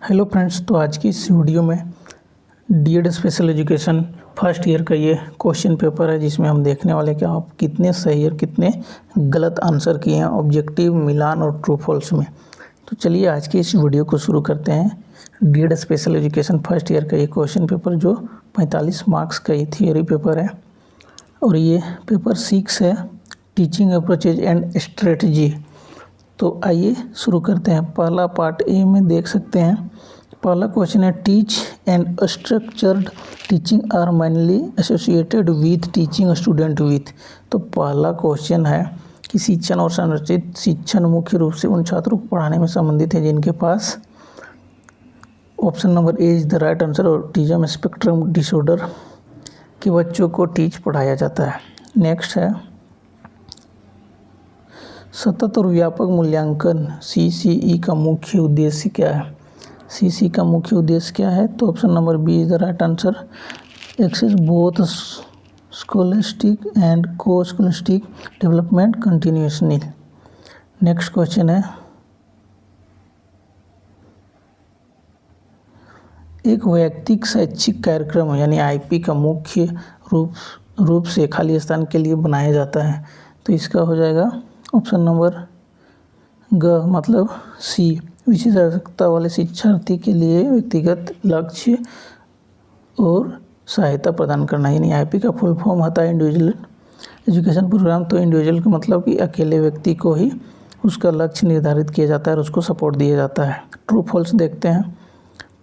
Hello friends, तो आज की इस वीडियो में D Ed special education first year का ये क्वेश्चन पेपर है, जिसमें हम देखने वाले कि आप कितने सही और कितने गलत आंसर किए हैं ऑब्जेक्टिव, मिलान और ट्रू फॉल्स में। तो चलिए आज की इस वीडियो को शुरू करते हैं। D Ed special education first year का ये क्वेश्चन पेपर जो 45 मार्क्स का ये थियोरी पेपर है और ये पेपर 6 है, टीचिंग अप्रोचेज एंड स्ट्रेटजी। तो आइए शुरू करते हैं। पहला पार्ट ए में देख सकते हैं, पहला क्वेश्चन है teach and structured teaching are mainly associated with teaching student with. तो पहला क्वेश्चन है कि शिक्षण और संरचित शिक्षण मुख्य रूप से उन छात्रों को पढ़ाने में संबंधित है जिनके पास option number A is the right answer, autism spectrum disorder के बच्चों को टीच पढ़ाया जाता है। नेक्स्ट है सतत और व्यापक मूल्यांकन सीसीई का मुख्य उद्देश्य क्या है। सीसी का मुख्य उद्देश्य क्या है? तो option number B is the right answer, assess both scholastic and co scholastic development continuously. Next question है एक वैयक्तिक शैक्षिक कार्यक्रम यानी आईपी का मुख्य रूप से खाली स्थान के लिए बनाया जाता है। तो इसका हो जाएगा ऑप्शन नंबर ग मतलब सी, विशेष आवश्यकता वाले शिक्षार्थी के लिए व्यक्तिगत लक्ष्य और सहायता प्रदान करना। यानी आईपी का फुल फॉर्म होता है इंडिविजुअल एजुकेशन प्रोग्राम। तो इंडिविजुअल का मतलब कि अकेले व्यक्ति को ही उसका लक्ष्य निर्धारित किया जाता है और उसको सपोर्ट दिया जाता है। ट्रू फॉल्स देखते हैं।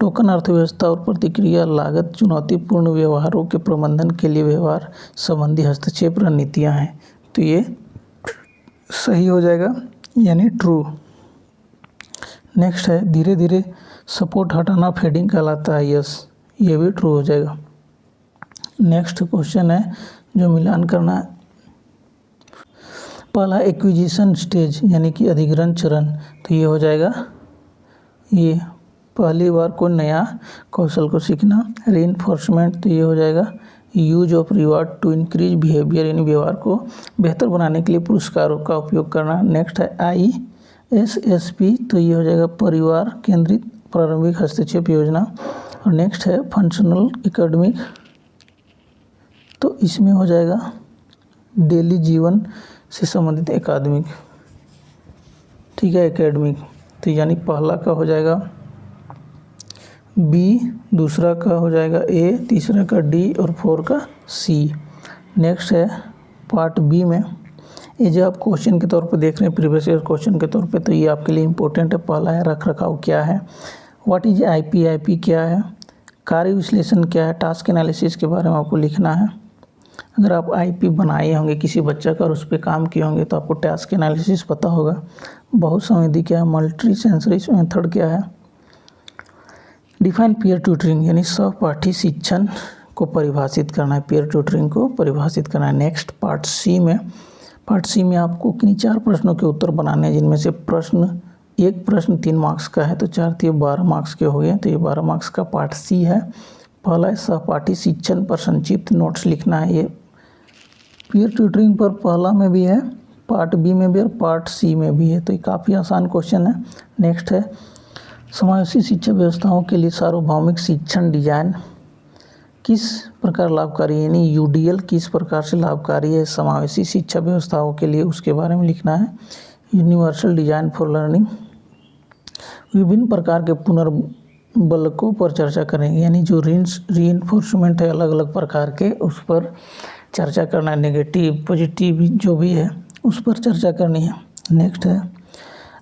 टोकन अर्थव्यवस्था और प्रतिक्रिया लागत चुनौतीपूर्ण व्यवहारों के प्रबंधन के लिए व्यवहार संबंधी हस्तक्षेप रणनीतियाँ हैं। तो ये सही हो जाएगा यानी ट्रू। नेक्स्ट है धीरे धीरे सपोर्ट हटाना फेडिंग कहलाता है, यस, ये भी ट्रू हो जाएगा। नेक्स्ट क्वेश्चन है जो मिलान करना है, पहला एक्विजिशन स्टेज यानी कि अधिग्रहण चरण। तो ये हो जाएगा ये पहली बार कोई नया कौशल को सीखना। रीइंफोर्समेंट, तो ये हो जाएगा use of reward to increase behaviour, इन व्यवहार को बेहतर बनाने के लिए पुरस्कारों का उपयोग करना। नेक्स्ट है ISSP, तो ये हो जाएगा परिवार केंद्रित प्रारंभिक हस्तक्षेप योजना। और नेक्स्ट है फंक्शनल एकेडमिक, तो इसमें हो जाएगा डेली जीवन से संबंधित एकेडमिक, ठीक है, एकेडमिक। तो यानी पहला का हो जाएगा बी, दूसरा का हो जाएगा ए, तीसरा का डी और 4 का सी। नेक्स्ट है पार्ट बी में, ये जो आप क्वेश्चन के तौर पे देख रहे हैं प्रीवियस ईयर क्वेश्चन के तौर पे, तो ये आपके लिए इम्पोर्टेंट है। पहला है रख रखाव क्या है, व्हाट इज आईपी क्या है, कार्य विश्लेषण क्या है, टास्क एनालिसिस के बारे में आपको लिखना है। अगर आप आईपी बनाए होंगे किसी बच्चा का और उस पर काम किए होंगे तो आपको टास्क एनालिसिस पता होगा। बहुसंवेदी क्या है, मल्टी सेंसरी मेथड क्या है, डिफाइन पीयर ट्यूटरिंग यानी सहपाठी शिक्षण को परिभाषित करना है, पीयर ट्यूटरिंग को परिभाषित करना है। नेक्स्ट पार्ट सी में आपको किन्हीं 4 प्रश्नों के उत्तर बनाने हैं, जिनमें से एक प्रश्न 3 मार्क्स का है, तो 4 तो 12 मार्क्स के हो गए। तो ये 12 मार्क्स का पार्ट सी है। पहला है सहपाठी शिक्षण पर संक्षिप्त नोट्स लिखना है। ये पीयर ट्यूटरिंग पर पहला में भी है, पार्ट बी में भी और पार्ट सी में भी है, तो ये काफ़ी आसान क्वेश्चन है। नेक्स्ट है समावेशी शिक्षा व्यवस्थाओं के लिए सार्वभौमिक शिक्षण डिजाइन किस प्रकार लाभकारी, यानी यूडीएल किस प्रकार से लाभकारी है समावेशी शिक्षा व्यवस्थाओं के लिए, उसके बारे में लिखना है। यूनिवर्सल डिजाइन फॉर लर्निंग, विभिन्न प्रकार के पुनर्बलकों पर चर्चा करेंगे, यानी जो रीइंफोर्समेंट है अलग अलग प्रकार के, उस पर चर्चा करना है। नेगेटिव पॉजिटिव जो भी है उस पर चर्चा करनी है। नेक्स्ट है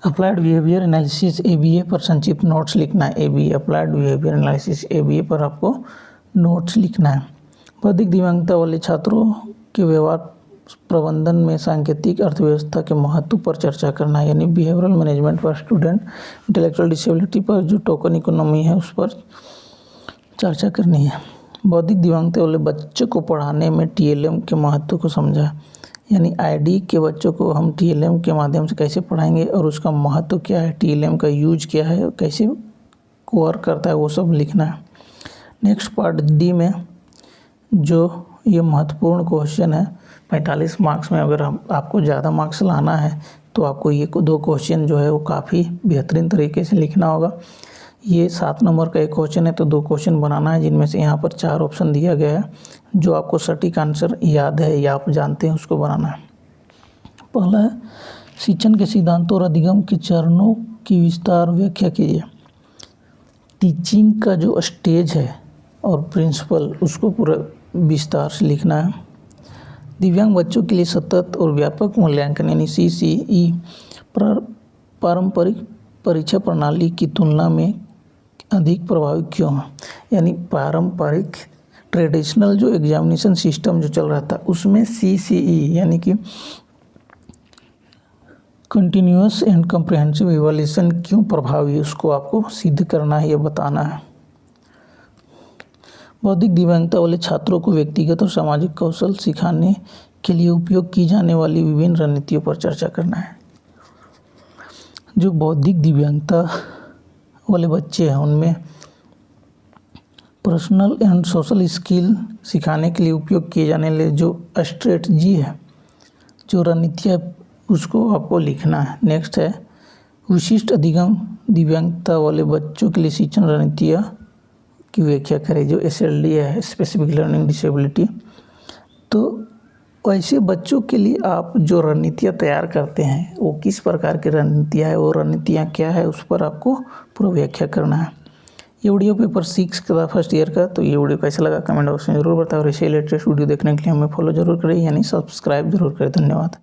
अप्लाइड बिहेवियर एनालिसिस ABA पर संक्षिप्त नोट्स लिखना है। ABA applied behaviour analysis ABA पर आपको नोट्स लिखना है। बौद्धिक दिव्यांगता वाले छात्रों के व्यवहार प्रबंधन में सांकेतिक अर्थव्यवस्था के महत्व पर चर्चा करना है, यानी behavioural management for student. Intellectual disability पर जो टोकन इकोनॉमी है उस पर चर्चा करनी है। बौद्धिक दिव्यांगता वाले बच्चों को पढ़ाने में TLM के महत्व को समझा, यानी ID के बच्चों को हम TLM के माध्यम से कैसे पढ़ाएंगे और उसका महत्व क्या है, TLM का यूज क्या है, कैसे वर्क करता है, वो सब लिखना है। नेक्स्ट पार्ट डी में जो ये महत्वपूर्ण क्वेश्चन है 45 मार्क्स में, अगर आपको ज़्यादा मार्क्स लाना है तो आपको ये 2 क्वेश्चन जो है वो काफ़ी बेहतरीन तरीके से लिखना होगा। ये 7 नंबर का एक क्वेश्चन है, तो 2 क्वेश्चन बनाना है, जिनमें से यहाँ पर 4 ऑप्शन दिया गया है। जो आपको सटीक आंसर याद है या आप जानते हैं उसको बनाना है। पहला है शिक्षण के सिद्धांतों और अधिगम के चरणों की विस्तार व्याख्या कीजिए। टीचिंग का जो स्टेज है और प्रिंसिपल, उसको पूरा विस्तार से लिखना है। दिव्यांग बच्चों के लिए सतत और व्यापक मूल्यांकन यानी CCE पारंपरिक परीक्षा प्रणाली की तुलना में अधिक प्रभावी क्यों है? यानी पारंपरिक ट्रेडिशनल जो एग्जामिनेशन सिस्टम जो चल रहा था उसमें CCE यानी कि कंटिन्यूअस एंड कम्प्रिहेंसिव इवैल्यूएशन क्यों प्रभावी है, उसको आपको सिद्ध करना है या बताना है। बौद्धिक दिव्यांगता वाले छात्रों को व्यक्तिगत और सामाजिक कौशल सिखाने के लिए उपयोग की जाने वाली विभिन्न रणनीतियों पर चर्चा करना है। जो बौद्धिक दिव्यांगता वाले बच्चे हैं उनमें पर्सनल एंड सोशल स्किल सिखाने के लिए उपयोग किए जाने वाले जो स्ट्रेटजी है, जो रणनीतियाँ, उसको आपको लिखना है। नेक्स्ट है विशिष्ट अधिगम दिव्यांगता वाले बच्चों के लिए शिक्षण रणनीतियाँ की व्याख्या करें। जो SLD है, स्पेसिफिक लर्निंग डिसेबिलिटी, तो ऐसे बच्चों के लिए आप जो रणनीतियाँ तैयार करते हैं वो किस प्रकार की रणनीतियाँ है, वो रणनीतियाँ क्या है, उस पर आपको पूरा व्याख्या करना है। ये वीडियो पेपर 6 का फर्स्ट ईयर का। तो ये वीडियो कैसा लगा कमेंट बॉक्स में जरूर बताओ और ऐसे लेटेस्ट वीडियो देखने के लिए हमें फॉलो जरूर करें यानी सब्सक्राइब जरूर करें। धन्यवाद।